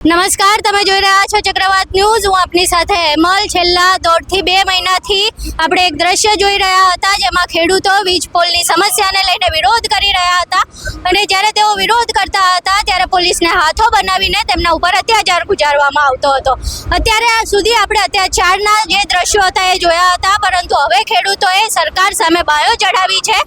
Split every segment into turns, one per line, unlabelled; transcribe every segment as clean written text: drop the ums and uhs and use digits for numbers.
નમસ્કાર, તમે જોઈ રહ્યા છો ચક્રવાત ન્યૂઝ। હું આપની સાથે હેમલ। છેલ્લા 1.5 થી 2 મહિનાથી આપણે એક દ્રશ્ય જોઈ રહ્યા હતા જેમાં ખેડૂતો વીજ પોલની સમસ્યાને લઈને વિરોધ કરી રહ્યા હતા અને જ્યારે તેઓ વિરોધ કરતા હતા ત્યારે પોલીસને હાથો બનાવીને તેમના ઉપર અત્યાચાર ગુજારવામાં આવતો હતો। અત્યારે સુધી આપણે અત્યાચારના જે દ્રશ્યો હતા એ જોયા હતા, પરંતુ હવે ખેડૂતોએ સરકાર સામે બાયો ચઢાવી છે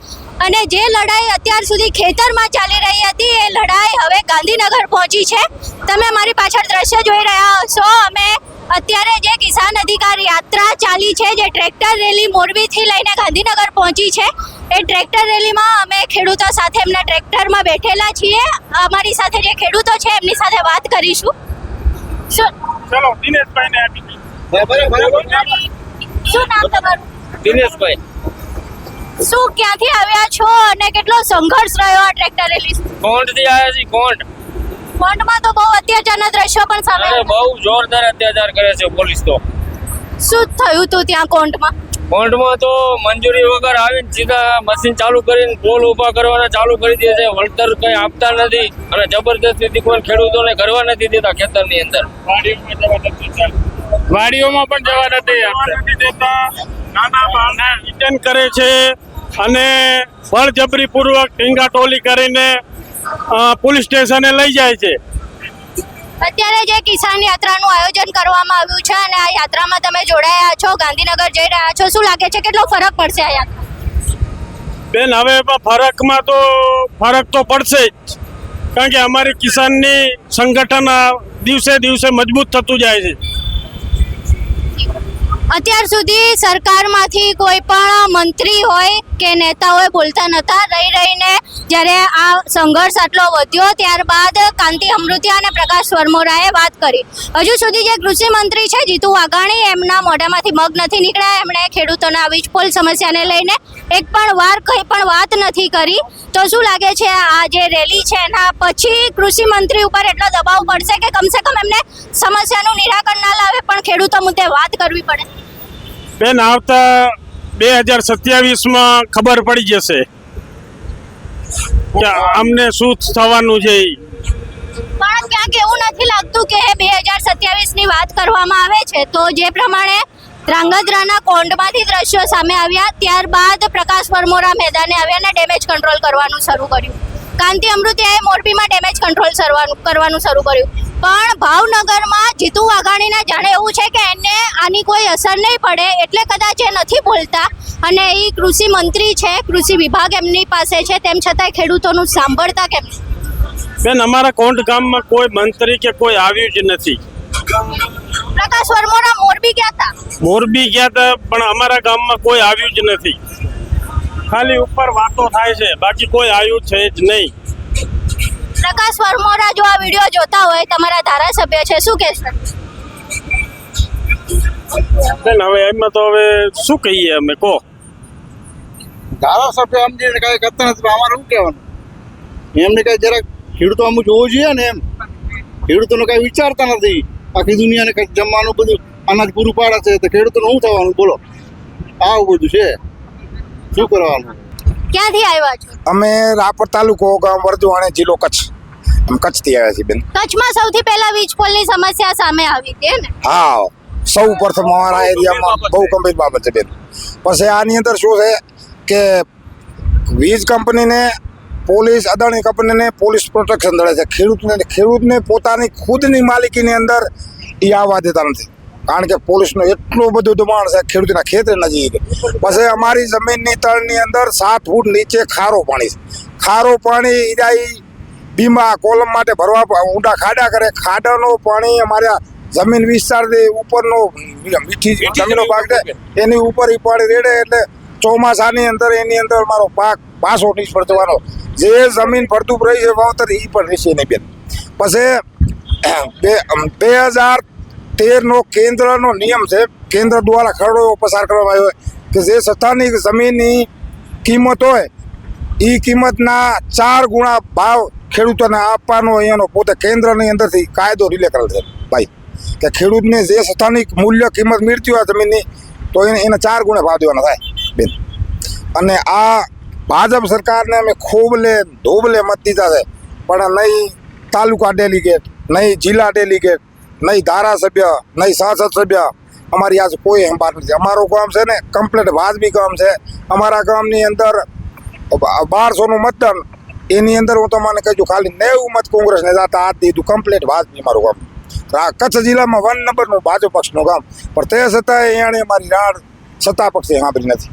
અને જે લડાઈ અત્યાર સુધી ખેતરમાં ચાલી રહી હતી એ લડાઈ હવે ગાંધીનગર પહોંચી છે। તમે મારી પાછળ દ્રશ્ય જોઈ રહ્યા હશો। અમે અત્યારે જે કિસાન અધિકાર યાત્રા ચાલી છે, જે ટ્રેક્ટર રેલી મોરબીથી લઈને ગાંધીનગર પહોંચી છે, એ ટ્રેક્ટર રેલીમાં અમે ખેડૂતો સાથે એમના ટ્રેક્ટરમાં બેઠેલા છીએ। અમારી સાથે જે ખેડૂતો છે એમની સાથે વાત કરીશું।
ચલો દિનેશભાઈને આપી
શું નામ તમારું?
દિનેશભાઈ।
શું ક્યાંથી આવ્યા છો અને કેટલો સંઘર્ષ રહ્યો આ ટ્રેક્ટર રેલી?
કોંઢથી આવ્યા છીએ।
કોંઢમાં તો બહુ અત્યાચારના દ્રશ્યો પણ સામે
અરે બહુ જોરદાર અત્યાચાર કરે છે પોલીસ। તો
શું થયું તું ત્યાં કોંઢમાં?
કોંઢમાં તો મંજૂરી વગર આવીને સીધા મશીન ચાલુ કરીને પોલ ઊભા કરવાના ચાલુ કરી દે છે। વળતર કઈ આપતા નથી અને જબરદસ્તીથી કોઈ ખેડૂતોને કરવા નથી દેતા ખેતરની અંદર। વાડીઓમાં પણ જવા નથી દેતા। નાના બાળને રિટર્ન કરે છે અને બળજબરીપૂર્વક ટીંગા ટોલી કરીને પોલીસ સ્ટેશને લઈ જાય છે।
અત્યારે જે કિસાન યાત્રાનું આયોજન કરવામાં આવ્યું છે અને આ યાત્રામાં તમે જોડાયા છો, ગાંધીનગર જઈ રહ્યા છો, શું લાગે છે કેટલો ફરક પડશે આ યાત્રા?
બેન, હવે ફરક તો પડશે જ, કારણ કે અમારી કિસાનની સંગઠન દિવસે દિવસે મજબૂત થતું જાય છે।
અત્યાર સુધી સરકારમાંથી કોઈ પણ મંત્રી હોય કે નેતા હોય બોલતા નહોતા। રહીને જ્યારે આ સંઘર્ષ આટલો વધ્યો ત્યારબાદ કાંતિ અમૃતિયા અને પ્રકાશ વરમોરાએ વાત કરી। હજુ સુધી જે કૃષિ મંત્રી છે જીતુ વાઘાણી, એમના મોઢામાંથી મગ નથી નીકળ્યા। એમણે ખેડૂતોના વીજ પોલ સમસ્યાને લઈને એક પણ વાર કંઈ પણ વાત નથી કરી। તો શું લાગે છે આ જે રેલી છે એના પછી કૃષિ મંત્રી ઉપર એટલો દબાવ પડશે કે કમસે કમ એમને સમસ્યાનું નિરાકરણ ના લાવે પણ ખેડૂતો મુદ્દે વાત કરવી પડે?
બેન, આવતા 2027માં ખબર પડી જશે કે અમને શું થવાનું છે।
પણ ક્યાંક એવું નથી લાગતું કે 2027ની વાત કરવામાં આવે છે તો જે પ્રમાણે ધ્રાંગધ્રાના કોંઢમાંથી દ્રશ્યો સામે આવ્યા ત્યારબાદ પ્રકાશ વરમોરા મેદાને આવ્યા અને ડેમેજ કંટ્રોલ કરવાનું શરૂ કર્યું। કાંતિ અમૃતિયાએ મોરબીમાં ડેમેજ કંટ્રોલ કરવાનું શરૂ કર્યું, પણ ભાવનગરમાં જીતુ વાઘાણીના જાણે એવું છે કે એને આની કોઈ અસર નહીં પડે એટલે કદાચ એ નથી બોલતા અને એ કૃષિ મંત્રી છે, કૃષિ વિભાગ એમની પાસે છે, તેમ છતાંય ખેડૂતોનું સાંભળતા કેમ?
બેન, અમારા કોંઢ ગામમાં કોઈ મંત્રી કે કોઈ આવ્યું જ નથી।
પ્રકાશ વરમોરા મોરબી ગયા હતા
પણ અમારા ગામમાં કોઈ આવ્યું જ નથી। ખાલી ઉપર વાતો થાય છે, બાકી કોઈ આવ્યું છે જ નહીં।
પ્રકાશ વરમોરા જો આ વિડીયો જોતા હોય, તમારા ધારાસભ્ય છે, શું કહેશે?
બેન, હવે એમાં તો હવે શું કહીએ અમે? કહો।
ધારાસભ્ય સમજીને કઈ કરતા નથી, અમારે શું કહેવાનું? એમને કઈ જરાક ખેડૂતો અમુક જોવું જોઈએ ને, એમ ખેડૂતોને કઈ વિચારતા નથી। આખી દુનિયાને કઈ જમવાનું બધું અનાજ પૂરું પાડે છે તો ખેડૂતોને શું થવાનું? બોલો, આવું બધું છે, શું કરવાનું?
ક્યાંથી આવ્યા છો?
અમે રાપર તાલુકો, ગામ વર્ધવાણી, જિલ્લો કચ્છ। અમે કચ્છથી આવ્યા છીએ બેન।
કચ્છમાં સૌથી પહેલા વીજ પોલની સમસ્યા સામે આવી હતી ને?
હા, સૌ પ્રથમ અમારા એરિયામાં બહુ ગંભીર બાબત છે બેન। પછી આની અંદર શું છે કે વીજ કંપનીને પોલીસ, અદાણી કંપનીને પોલીસ પ્રોટેક્શન દળે છે। ખેડૂતને પોતાની ખુદની માલિકીની અંદર એ આવવા દેતા નથી, કારણ કે પોલીસનું એટલું બધું દબાણ છે ખેડૂતના ખેતરે નજીક। પછી અમારી જમીનની તળની અંદર 7 ફૂટ નીચે ખારું પાણી છે। ખારું પાણી ઈરાઈ બીમા કોલમ માટે ભરવા ઊંડા ખાડા કરે। ખાડાનું પાણી અમારા જમીન વિસ્તારથી ઉપરનો મીઠી જમીનો ભાગ છે એની ઉપર એ પાણી રેડે એટલે ચોમાસાની અંદર એની અંદર મારો પાક પાછો નિષ્ફળ જવાનો। જે જમીન ફળદ્રુપ રહી છે વાવતર એ પણ રહેશે નહીં બેન। પછી 2013નો કેન્દ્રનો નિયમ છે, કેન્દ્ર દ્વારા ખરડો પસાર કરવામાં આવ્યો કે જે સ્થાનિક જમીનની કિંમત હોય એ કિંમતના 4 ગુણા ભાવ ખેડૂતોને આપવાનો અહીંયાનો પોતે કેન્દ્રની અંદરથી કાયદો રિલે કરેલ છે ભાઈ, કે ખેડૂતને જે સ્થાનિક મૂલ્ય કિંમત મળતી હોય જમીનની તો એને 4 ગુણા ભાવ દેવાના થાય બેન। અને આ ભાજપ સરકારને અમે ખૂબ ધોબલે મત દીધા છે, પણ નહીં તાલુકા ડેલિગેટ, નહીં જિલ્લા ડેલિગેટ, નહીં ધારાસભ્ય, નહીં સંસદ સભ્ય અમારી આજે કોઈ સંભાળ નથી. અમારું ગામ છે ને કમ્પ્લીટ વાજબી ગામ છે. અમારા ગામની અંદર 1200નું મતદાન, એની અંદર હું તમને કહી દઉં ખાલી 90 મત કોંગ્રેસને જતા હાથ દીધું. કમ્પ્લીટ વાજબી મારું ગામ. આ કચ્છ જિલ્લામાં 1 નંબરનું ભાજપ પક્ષનું ગામ, પણ તે છતાંય અહીંયા અમારી રાડ સત્તા પક્ષે સાંભળી નથી.